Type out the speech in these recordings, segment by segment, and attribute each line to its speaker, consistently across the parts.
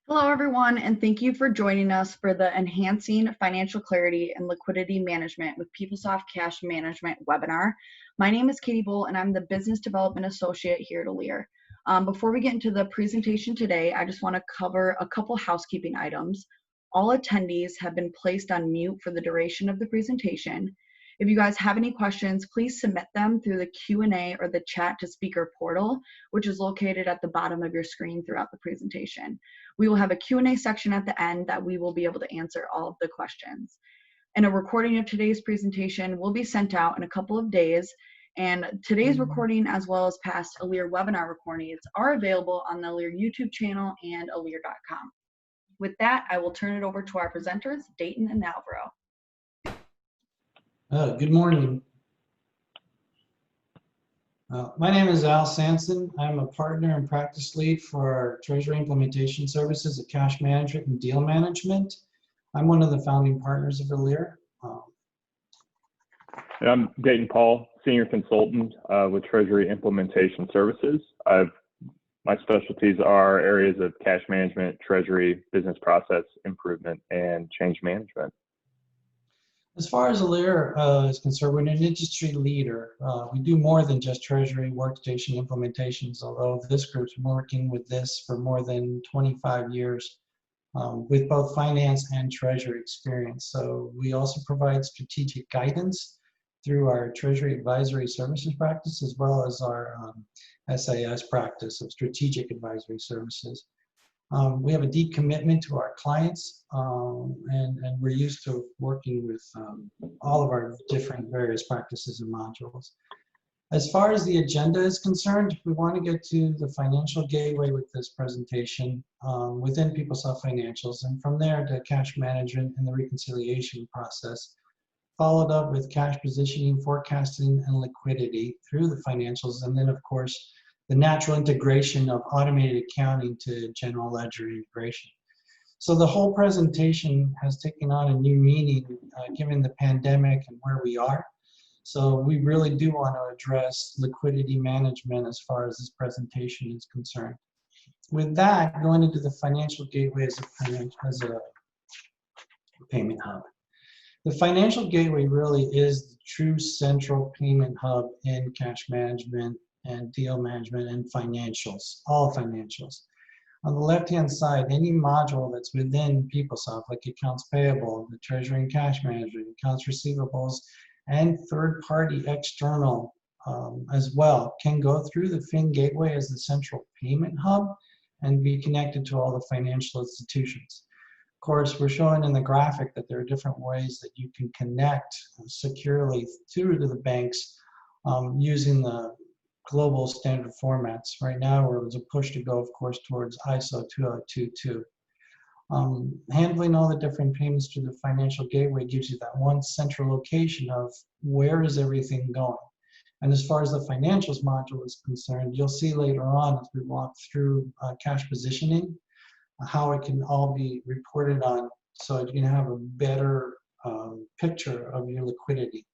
Speaker 1: Hello, everyone, and thank you for joining us for the Enhancing Financial Clarity and Liquidity Management with PeopleSoft Cash Management webinar. My name is Katie Bull, and I'm the Business Development Associate here at Lear. Before we get into the presentation today, I just want to cover a couple housekeeping items. All attendees have been placed on mute for the duration of the presentation. If you guys have any questions, please submit them through the Q&A or the chat to speaker portal, which is located at the bottom of your screen throughout the presentation. We will have a Q&A section at the end that we will be able to answer all of the questions. And a recording of today's presentation will be sent out in a couple of days. And today's recording, as well as past Lear webinar recordings, are available on the Lear YouTube channel and lear.com. With that, I will turn it over to our presenters, Dayton and Alvaro.
Speaker 2: Good morning. My name is Al Sanson. I'm a partner and practice lead for our Treasury implementation services at Cash Management and Deal Management. I'm one of the founding partners of Lear.
Speaker 3: I'm Dayton Paul, Senior Consultant with Treasury Implementation Services. My specialties are areas of cash management, treasury, business process improvement, and change management.
Speaker 2: As far as Lear is concerned, we're an industry leader. We do more than just treasury workstation implementations, although this group's been working with this for more than 25 years with both finance and treasury experience. So we also provide strategic guidance through our Treasury Advisory Services practice, as well as our SAS practice of Strategic Advisory Services. We have a deep commitment to our clients, and we're used to working with all of our different various practices and modules. As far as the agenda is concerned, we want to get to the financial gateway with this presentation within PeopleSoft Financials, and from there to cash management and the reconciliation process, followed up with cash positioning, forecasting, and liquidity through the financials, and then, of course, the natural integration of automated accounting to general ledger integration. So the whole presentation has taken on a new meaning given the pandemic and where we are. So we really do want to address liquidity management as far as this presentation is concerned. With that, going into the financial gateway as a payment hub. The financial gateway really is the true central payment hub in cash management and deal management and financials, all financials. On the left-hand side, any module that's within PeopleSoft, like accounts payable, the treasury and cash management, accounts receivables, and third-party external as well, can go through the Fin Gateway as the central payment hub and be connected to all the financial institutions. Of course, we're showing in the graphic that there are different ways that you can connect securely through to the banks using the global standard formats. Right now, there's a push to go, of course, towards ISO 2022. Handling all the different payments through the financial gateway gives you that one central location of where is everything going. And as far as the financials module is concerned, you'll see later on as we walk through cash positioning, how it can all be reported on so you can have a better picture of your liquidity.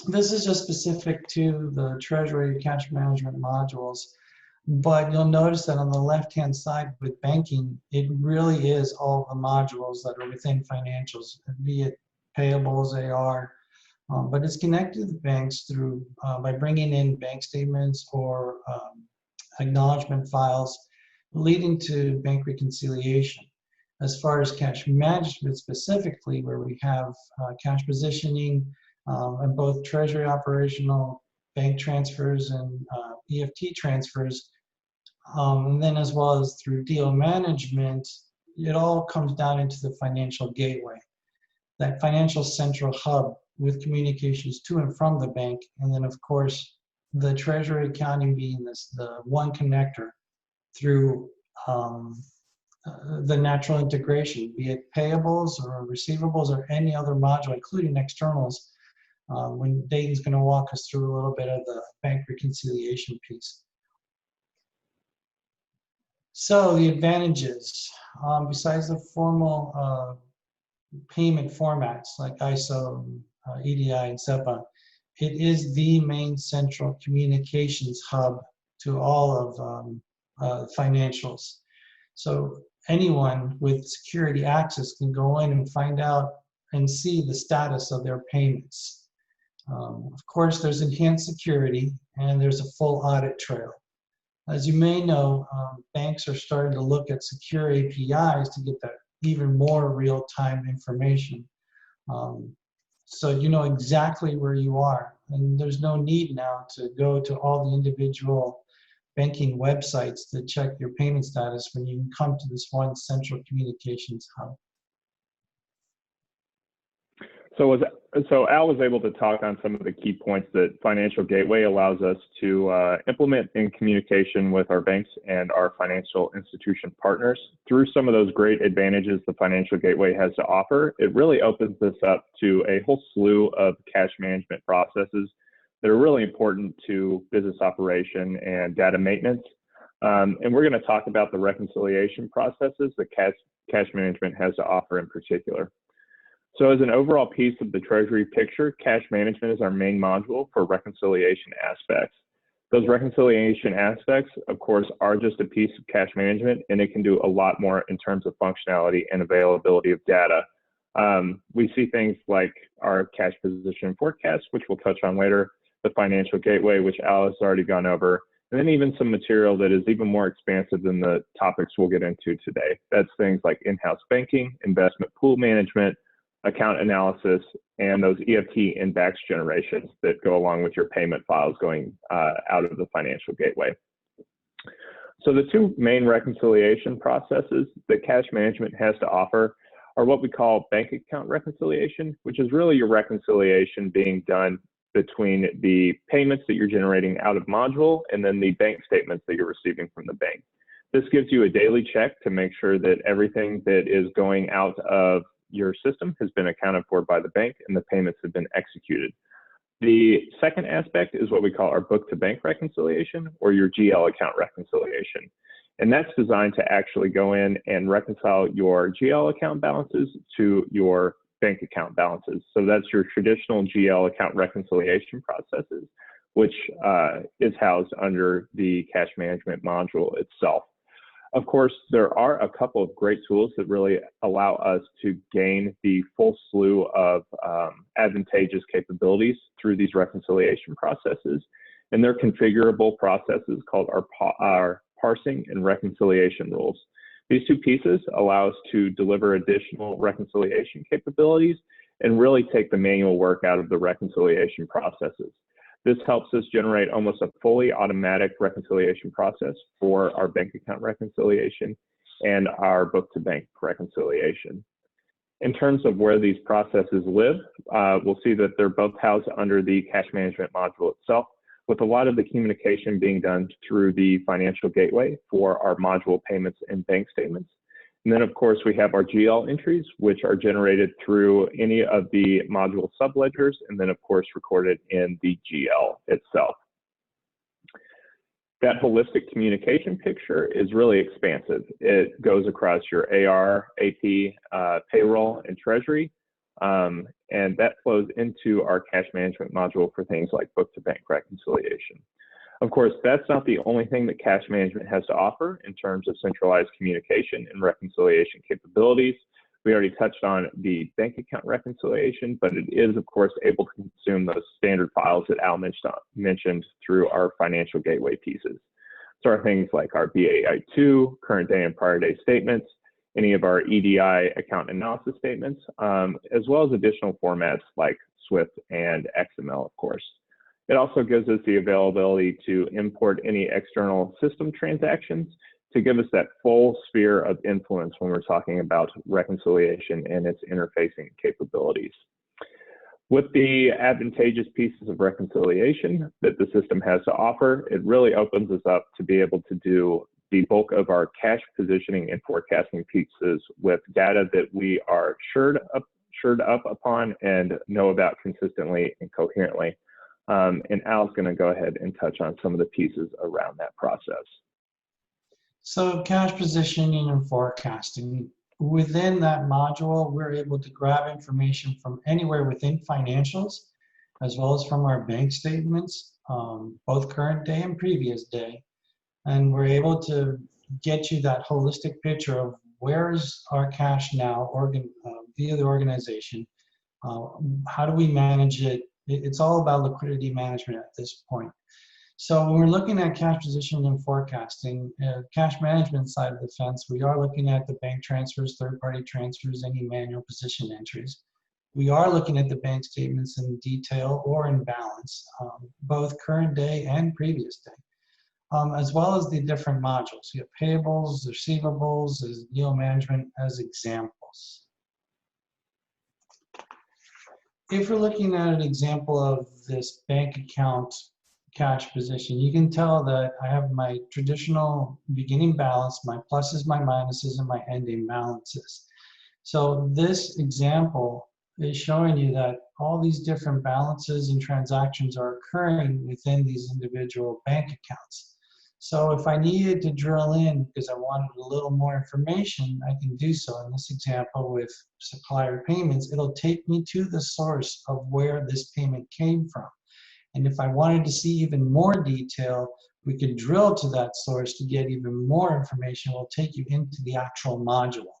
Speaker 2: This is just specific to the Treasury cash management modules, but you'll notice that on the left-hand side with banking, it really is all the modules that are within financials, be it payables, AR, but it's connected to the banks through by bringing in bank statements or acknowledgement files, leading to bank reconciliation. As far as cash management specifically, where we have cash positioning, and both treasury operational bank transfers and EFT transfers, and then as well as through deal management, it all comes down into the financial gateway, that financial central hub with communications to and from the bank, and then of course the treasury accounting being the one connector through the natural integration, be it payables or receivables or any other module, including externals, when Dayton's going to walk us through a little bit of the bank reconciliation piece. So the advantages, besides the formal payment formats like ISO, EDI, and SEPA, it is the main central communications hub to all of financials. So anyone with security access can go in and find out and see the status of their payments. Of course, there's enhanced security and there's a full audit trail. As you may know, banks are starting to look at secure APIs to get that even more real-time information. So you know exactly where you are, and there's no need now to go to all the individual banking websites to check your payment status when you can come to this one central communications hub.
Speaker 3: So Al was able to talk on some of the key points that Financial Gateway allows us to implement in communication with our banks and our financial institution partners. Through some of those great advantages the Financial Gateway has to offer, it really opens this up to a whole slew of cash management processes that are really important to business operation and data maintenance. And we're going to talk about the reconciliation processes that cash management has to offer in particular. So as an overall piece of the Treasury picture, cash management is our main module for reconciliation aspects. Those reconciliation aspects, of course, are just a piece of cash management, and it can do a lot more in terms of functionality and availability of data. We see things like our cash position forecast, which we'll touch on later, the Financial Gateway, which Al has already gone over, and then even some material that is even more expansive than the topics we'll get into today. That's things like in-house banking, investment pool management, account analysis, and those EFT and BACS generations that go along with your payment files going out of the Financial Gateway. So the two main reconciliation processes that cash management has to offer are what we call bank account reconciliation, which is really your reconciliation being done between the payments that you're generating out of module and then the bank statements that you're receiving from the bank. This gives you a daily check to make sure that everything that is going out of your system has been accounted for by the bank and the payments have been executed. The second aspect is what we call our book-to-bank reconciliation, or your GL account reconciliation. And that's designed to actually go in and reconcile your GL account balances to your bank account balances. So that's your traditional GL account reconciliation processes, which is housed under the cash management module itself. Of course, there are a couple of great tools that really allow us to gain the full slew of advantageous capabilities through these reconciliation processes. And they're configurable processes called our parsing and reconciliation rules. These two pieces allow us to deliver additional reconciliation capabilities and really take the manual work out of the reconciliation processes. This helps us generate almost a fully automatic reconciliation process for our bank account reconciliation and our book-to-bank reconciliation. In terms of where these processes live, we'll see that they're both housed under the cash management module itself, with a lot of the communication being done through the Financial Gateway for our module payments and bank statements. And then, of course, we have our GL entries, which are generated through any of the module subledgers, and then, of course, recorded in the GL itself. That holistic communication picture is really expansive. It goes across your AR, AP, payroll, and treasury, and that flows into our cash management module for things like book-to-bank reconciliation. Of course, that's not the only thing that cash management has to offer in terms of centralized communication and reconciliation capabilities. We already touched on the bank account reconciliation, but it is, of course, able to consume those standard files that Al mentioned through our Financial Gateway pieces. So are things like our BAI2, current day and prior day statements, any of our EDI account analysis statements, as well as additional formats like SWIFT and XML, of course. It also gives us the availability to import any external system transactions to give us that full sphere of influence when we're talking about reconciliation and its interfacing capabilities. With the advantageous pieces of reconciliation that the system has to offer, it really opens us up to be able to do the bulk of our cash positioning and forecasting pieces with data that we are shored up upon and know about consistently and coherently. And Al's going to go ahead and touch on some of the pieces around that process.
Speaker 2: So cash positioning and forecasting. Within that module, we're able to grab information from anywhere within financials, as well as from our bank statements, both current day and previous day. And we're able to get you that holistic picture of where's our cash now via the organization. How do we manage it? It's all about liquidity management at this point. So when we're looking at cash position and forecasting, cash management side of the fence, we are looking at the bank transfers, third-party transfers, any manual position entries. We are looking at the bank statements in detail or in balance, both current day and previous day, as well as the different modules. You have payables, receivables, yield management as examples. If we're looking at an example of this bank account cash position, you can tell that I have my traditional beginning balance, my pluses, my minuses, and my ending balances. So this example is showing you that all these different balances and transactions are occurring within these individual bank accounts. So if I needed to drill in because I wanted a little more information, I can do so. In this example with supplier payments, it'll take me to the source of where this payment came from. And if I wanted to see even more detail, we could drill to that source to get even more information. We'll take you into the actual module.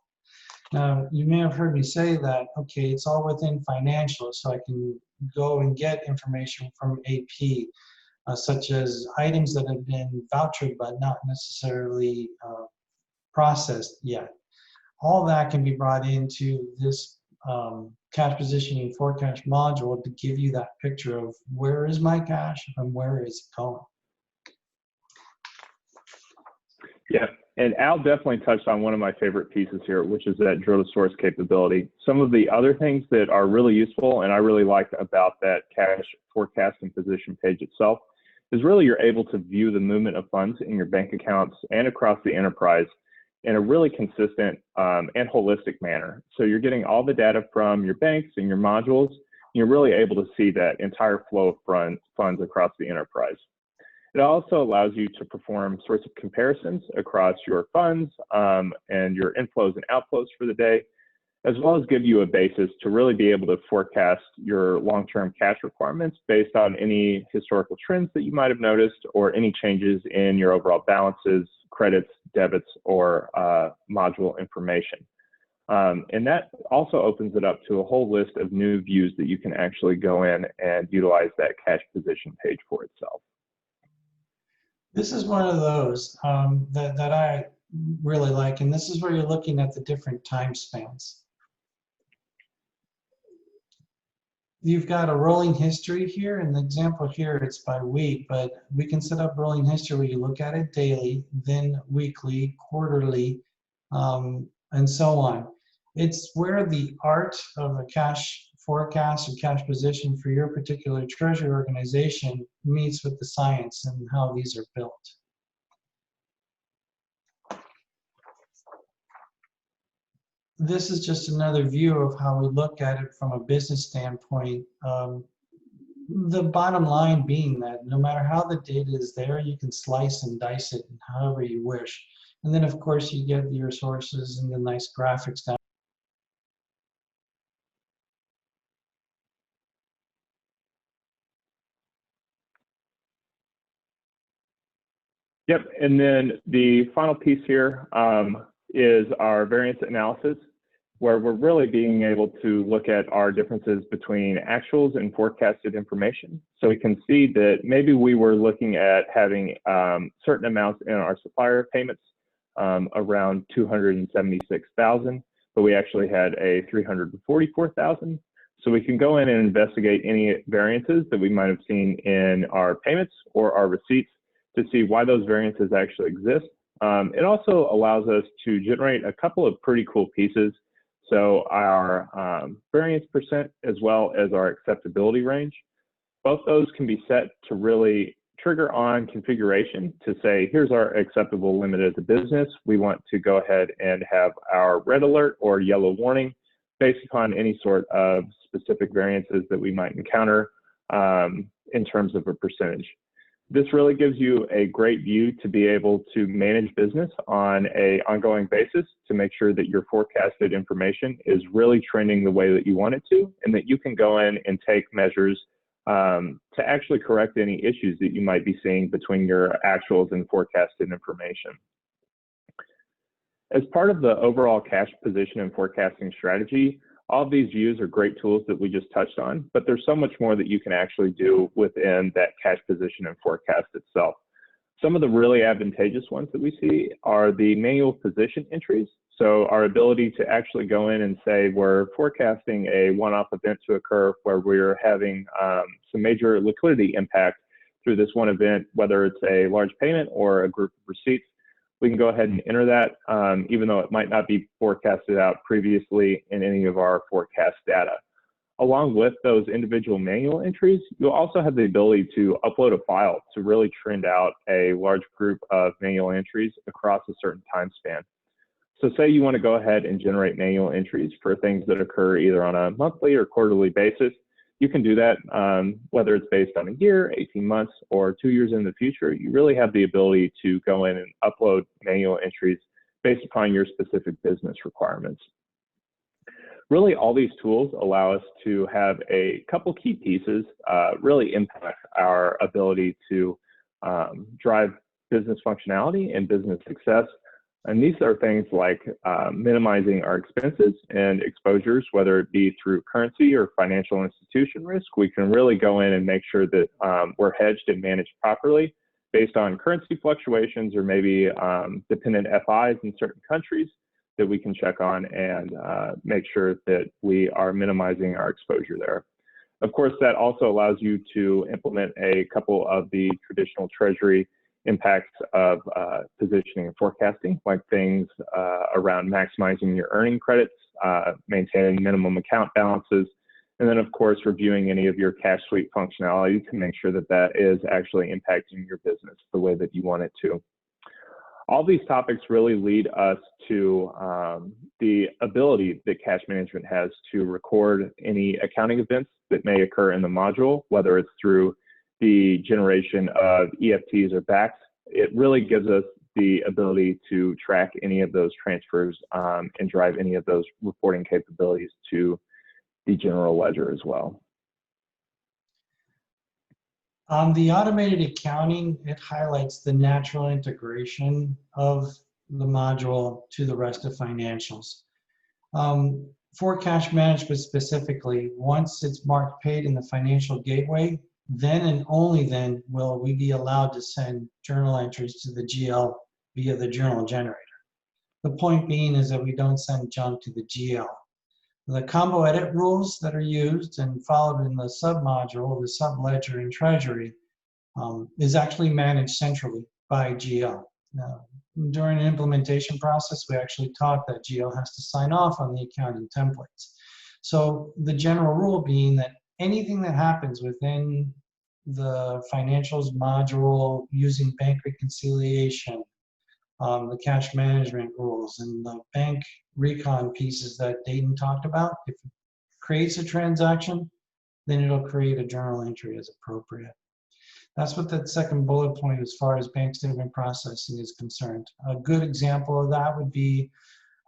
Speaker 2: Now, you may have heard me say that, okay, it's all within financials, so I can go and get information from AP, such as items that have been vouchered but not necessarily processed yet. All that can be brought into this cash positioning forecast module to give you that picture of where is my cash and where is it going.
Speaker 3: Yeah, and Al definitely touched on one of my favorite pieces here, which is that drill to source capability. Some of the other things that are really useful and I really like about that cash forecast and position page itself is really you're able to view the movement of funds in your bank accounts and across the enterprise in a really consistent and holistic manner. So you're getting all the data from your banks and your modules. And you're really able to see that entire flow of funds across the enterprise. It also allows you to perform sorts of comparisons across your funds and your inflows and outflows for the day, as well as give you a basis to really be able to forecast your long-term cash requirements based on any historical trends that you might have noticed or any changes in your overall balances, credits, debits, or module information. And that also opens it up to a whole list of new views that you can actually go in and utilize that cash position page for itself.
Speaker 2: This is one of those that I really like, and this is where you're looking at the different time spans. You've got a rolling history here, and the example here, it's by week, but we can set up rolling history where you look at it daily, then weekly, quarterly, and so on. It's where the art of a cash forecast or cash position for your particular treasury organization meets with the science and how these are built. This is just another view of how we look at it from a business standpoint. The bottom line being that no matter how the data is there, you can slice and dice it however you wish. And then, of course, you get your sources and the nice graphics down.
Speaker 3: Yep, and then the final piece here is our variance analysis, where we're really being able to look at our differences between actuals and forecasted information. So we can see that maybe we were looking at having certain amounts in our supplier payments, around 276,000, but we actually had a 344,000. So we can go in and investigate any variances that we might have seen in our payments or our receipts to see why those variances actually exist. It also allows us to generate a couple of pretty cool pieces. So our variance percent as well as our acceptability range, both those can be set to really trigger on configuration to say, here's our acceptable limit as a business. We want to go ahead and have our red alert or yellow warning based upon any sort of specific variances that we might encounter in terms of a percentage. This really gives you a great view to be able to manage business on an ongoing basis to make sure that your forecasted information is really trending the way that you want it to, and that you can go in and take measures to actually correct any issues that you might be seeing between your actuals and forecasted information. As part of the overall cash position and forecasting strategy, all of these views are great tools that we just touched on, but there's so much more that you can actually do within that cash position and forecast itself. Some of the really advantageous ones that we see are the manual position entries. So our ability to actually go in and say we're forecasting a one-off event to occur where we're having some major liquidity impact through this one event, whether it's a large payment or a group of receipts. We can go ahead and enter that, even though it might not be forecasted out previously in any of our forecast data. Along with those individual manual entries, you'll also have the ability to upload a file to really trend out a large group of manual entries across a certain time span. So say you want to go ahead and generate manual entries for things that occur either on a monthly or quarterly basis. You can do that whether it's based on a year, 18 months, or 2 years in the future. You really have the ability to go in and upload manual entries based upon your specific business requirements. Really, all these tools allow us to have a couple key pieces really impact our ability to drive business functionality and business success. And these are things like minimizing our expenses and exposures, whether it be through currency or financial institution risk. We can really go in and make sure that we're hedged and managed properly based on currency fluctuations or maybe dependent FIs in certain countries that we can check on and make sure that we are minimizing our exposure there. Of course, that also allows you to implement a couple of the traditional Treasury impacts of positioning and forecasting, like things around maximizing your earning credits, maintaining minimum account balances, and then of course reviewing any of your cash sweep functionality to make sure that that is actually impacting your business the way that you want it to. All these topics really lead us to the ability that cash management has to record any accounting events that may occur in the module, whether it's through the generation of EFTs or BACs. It really gives us the ability to track any of those transfers and drive any of those reporting capabilities to the general ledger as well.
Speaker 2: On the automated accounting, it highlights the natural integration of the module to the rest of financials. For cash management specifically, once it's marked paid in the financial gateway, then and only then will we be allowed to send journal entries to the GL via the journal generator. The point being is that we don't send junk to the GL. The combo edit rules that are used and followed in the submodule, the subledger in Treasury, is actually managed centrally by GL. Now, during the implementation process, we actually taught that GL has to sign off on the accounting templates. So the general rule being that anything that happens within the financials module using bank reconciliation, the cash management rules, and the bank recon pieces that Dayton talked about, if it creates a transaction, then it'll create a journal entry as appropriate. That's what that second bullet point as far as bank statement processing is concerned. A good example of that would be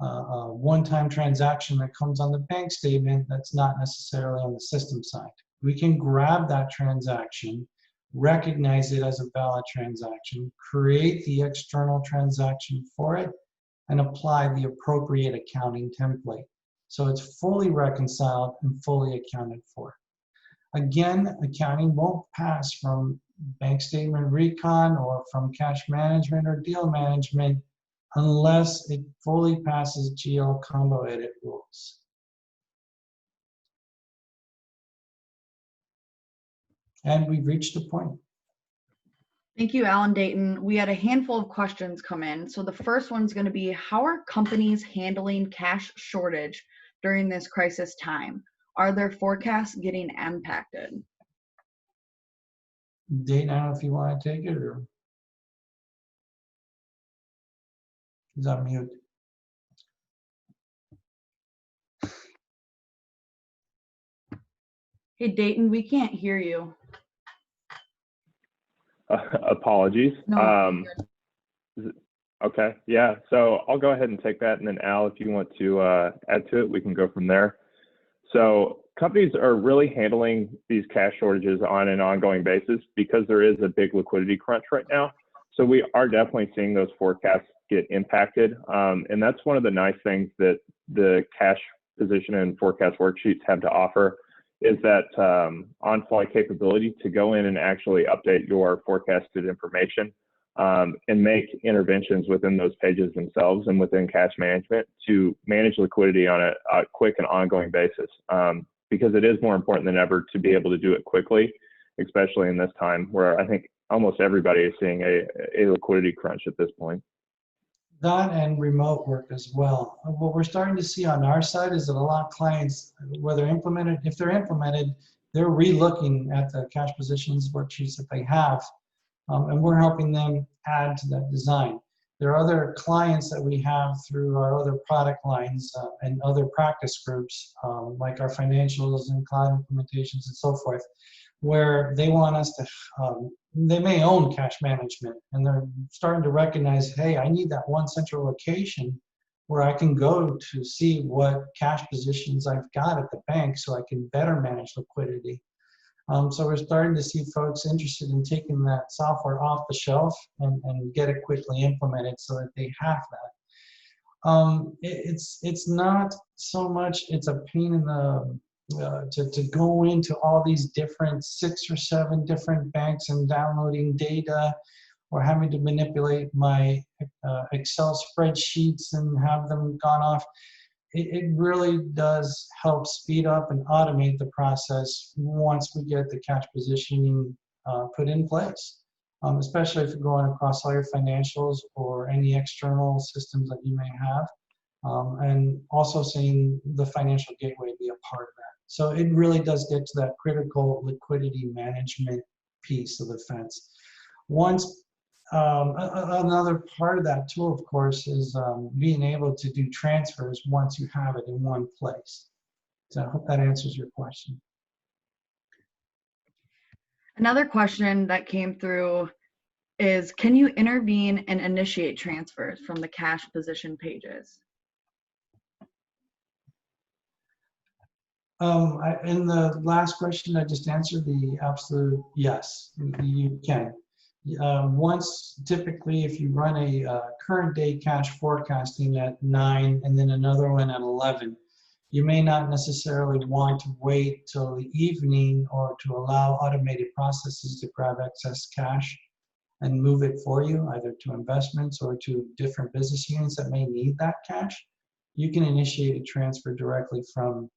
Speaker 2: a one-time transaction that comes on the bank statement that's not necessarily on the system side. We can grab that transaction, recognize it as a valid transaction, create the external transaction for it, and apply the appropriate accounting template. So it's fully reconciled and fully accounted for. Again, accounting won't pass from bank statement recon or from cash management or deal management unless it fully passes GL combo edit rules. And we've reached a point.
Speaker 1: Thank you, Alan Dayton. We had a handful of questions come in. So the first one's going to be, how are companies handling cash shortage during this crisis time? Are their forecasts getting impacted?
Speaker 2: Dayton, I don't know if you want to take it or is on mute.
Speaker 1: Hey, Dayton, we can't hear you.
Speaker 3: Apologies.
Speaker 1: No,
Speaker 3: Okay, yeah, so I'll go ahead and take that, and then Al, if you want to add to it, we can go from there. So companies are really handling these cash shortages on an ongoing basis because there is a big liquidity crunch right now. So we are definitely seeing those forecasts get impacted. And that's one of the nice things that the cash position and forecast worksheets have to offer is that on-fly capability to go in and actually update your forecasted information and make interventions within those pages themselves and within cash management to manage liquidity on a quick and ongoing basis. Because it is more important than ever to be able to do it quickly, especially in this time where I think almost everybody is seeing a liquidity crunch at this point.
Speaker 2: That and remote work as well. What we're starting to see on our side is that a lot of clients, whether implemented, if they're implemented, they're re-looking at the cash positions worksheets that they have, and we're helping them add to that design. There are other clients that we have through our other product lines and other practice groups, like our financials and cloud implementations and so forth, where they want us to, they may own cash management and they're starting to recognize, hey, I need that one central location where I can go to see what cash positions I've got at the bank so I can better manage liquidity. So we're starting to see folks interested in taking that software off the shelf and get it quickly implemented so that they have that. It's not so much, it's a pain in the, to go into all these different 6 or 7 different banks and downloading data or having to manipulate my Excel spreadsheets and have them gone off. It really does help speed up and automate the process once we get the cash positioning put in place, especially if you're going across all your financials or any external systems that you may have, and also seeing the financial gateway be a part of that. So it really does get to that critical liquidity management piece of the fence. Once another part of that tool, of course, is being able to do transfers once you have it in one place. So I hope that answers your question.
Speaker 1: Another question that came through is, can you intervene and initiate transfers from the cash position pages?
Speaker 2: In the last question I just answered, the absolute yes, you can. Once, typically, if you run a current day cash forecasting at 9 and then another one at 11, you may not necessarily want to wait till the evening or to allow automated processes to grab excess cash and move it for you, either to investments or to different business units that may need that cash. You can initiate a transfer directly from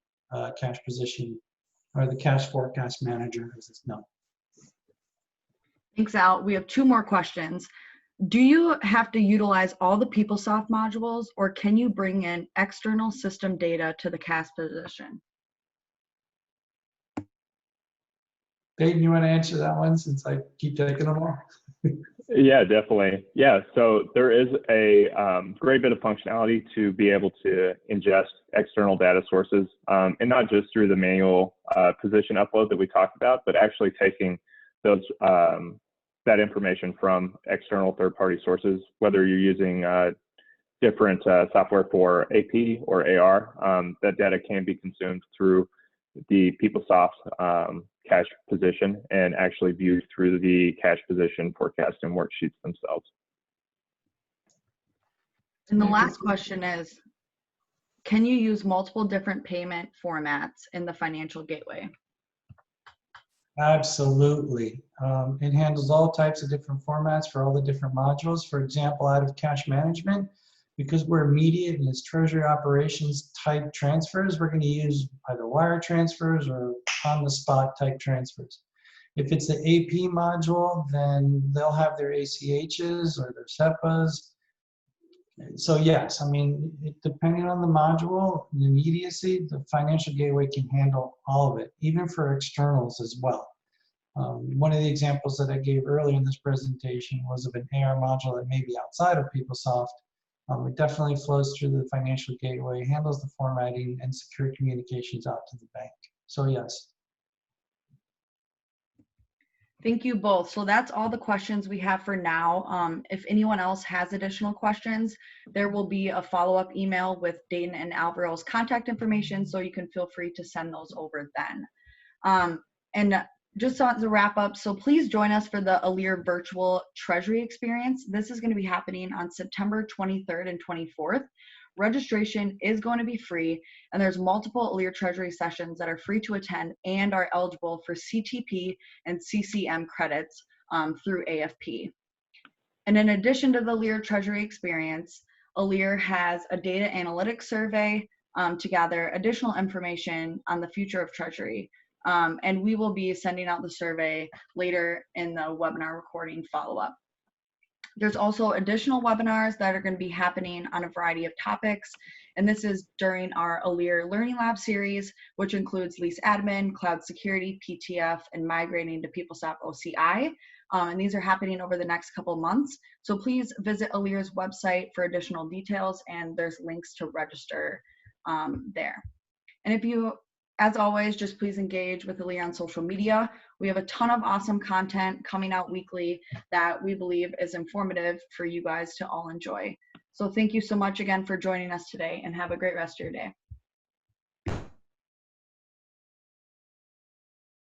Speaker 2: cash position or the cash forecast manager, as it's known.
Speaker 1: Thanks, Al. We have 2 more questions. Do you have to utilize all the PeopleSoft modules, or can you bring in external system data to the cash position?
Speaker 2: Dayton, you want to answer that one since I keep taking them all?
Speaker 3: Yeah, definitely. Yeah, so there is a great bit of functionality to be able to ingest external data sources, and not just through the manual position upload that we talked about, but actually taking those that information from external third-party sources, whether you're using different software for AP or AR. That data can be consumed through the PeopleSoft cash position and actually viewed through the cash position forecast and worksheets themselves.
Speaker 1: And the last question is, can you use multiple different payment formats in the financial gateway?
Speaker 2: Absolutely. It handles all types of different formats for all the different modules. For example, out of cash management, because we're immediate and it's treasury operations type transfers, we're going to use either wire transfers or on the spot type transfers. If it's the AP module, then they'll have their ACHs or their SEPAs. So yes, I mean, depending on the module, the immediacy, the financial gateway can handle all of it, even for externals as well. One of the examples that I gave earlier in this presentation was of an AR module that may be outside of PeopleSoft. It definitely flows through the financial gateway, handles the formatting, and secure communications out to the bank. So yes.
Speaker 1: Thank you both. So that's all the questions we have for now. If anyone else has additional questions, there will be a follow-up email with Dayton and Alvaro's contact information, so you can feel free to send those over then. And just on to wrap up, so please join us for the Alir virtual Treasury experience. This is going to be happening on September 23rd and 24th. Registration is going to be free, and there's multiple Alir Treasury sessions that are free to attend and are eligible for CTP and CCM credits through AFP. And in addition to the Alir Treasury experience, Alir has a data analytics survey to gather additional information on the future of Treasury. And we will be sending out the survey later in the webinar recording follow-up. There's also additional webinars that are going to be happening on a variety of topics. And this is during our Alir Learning Lab series, which includes lease admin, cloud security, PTF, and migrating to PeopleSoft OCI. And these are happening over the next couple months. So please visit Alir's website for additional details, and there's links to register there. And if you, as always, just please engage with Alir on social media. We have a ton of awesome content coming out weekly that we believe is informative for you guys to all enjoy. So thank you so much again for joining us today, and have a great rest of your day.